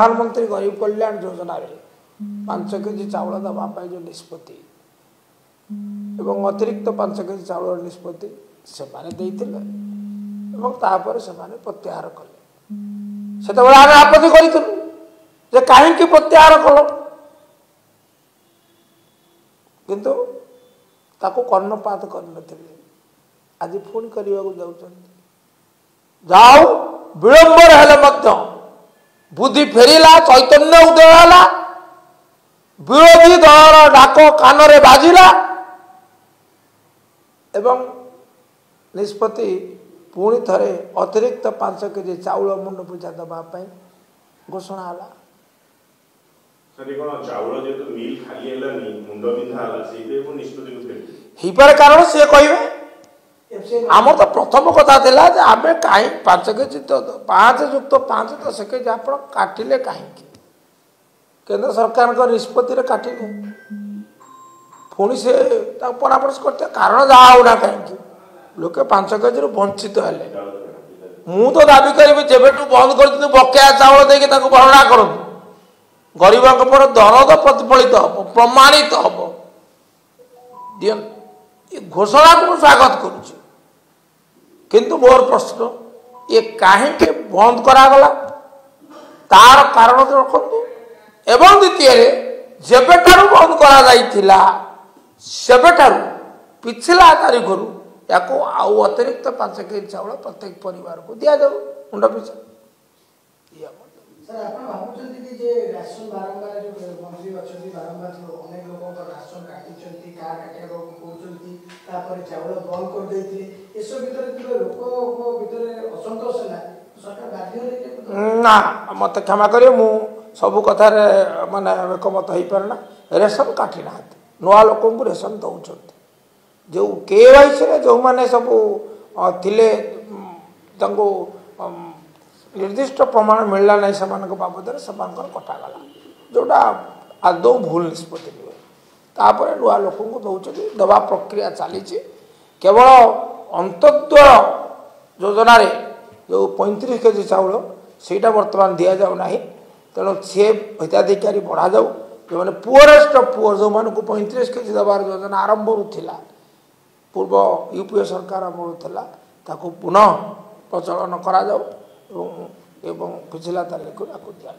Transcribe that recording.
प्रधानमंत्री गरीब कल्याण योजना रे 5 केजी चावल दवाई जो निष्पत्ति एवं अतिरिक्त 5 केजी चावल निष्पत्ति से प्रत्याहार कले से आपत्ति कर कहीं प्रत्याहार कल किंतु ताको कर्णपात कर आज पुणी करने जाऊ विलंबर हेले बुद्धि फेरिला चैतन्य उदय है विरोधी दल डाक कान रे बाजिला एवं निष्पत्ति पुणी थरे अतिरिक्त 5 केजी चाउल मुंड पूजा दवाई घोषणा है। कारण सी कहे आम तो प्रथम कथा थिला जे आमे कहीं 5 केजी तो 5 युक्त 5 10 केजी आप काटिले कहीं केंद्र सरकार को निष्पत्ति काटिले पुणी से परामर्श करते कारण जहाँ होना कहीं लोके 5 केजी वंचित हेले मु तो दाबी करी जेबेठू बंद कर बकेया चाउल देकी भरणा करूँ गरीब पर दरद प्रतिफलित हम प्रमाणित हम घोषणा को स्वागत करुच्ची किंतु मोर प्रश्न ये कहीं बंद करागला तार कारण रखु एवं द्वितीय जेबेठारू बंद करा सेबेठारू पिछला तारीख रु या आउ अतिरिक्त 5 केजी चाउल प्रत्येक परिवार को दिया जाऊ मुंड पिछा ना मत क्षमा करिए मु सब कथा माने एकमत हो पारना रेशन काटी ना नुआ लोक रेशन दौरान जो केवाईसी रे जो माने सब थिले निर्दिष्ट प्रमाण मिलला नहीं से बाबद कटागला जोटा आदौ भूल निष्पत्ति हुए तापर नुआ लोक दौरान दवा प्रक्रिया चली केवल अंत्योदय योजना रे जो 35 केजी चाउल सेटा बर्तमान दि जाऊना तेणु सी हिताधिकारी बढ़ा जाऊ जो मैंने पुअरेस्ट पुअर जो मानक 35 केजी दबार योजना आरंभ रुला पूर्व यूपीए सरकार मिलूला पुनः प्रचलन करा जाऊ एवं पिछला तारीख को दिया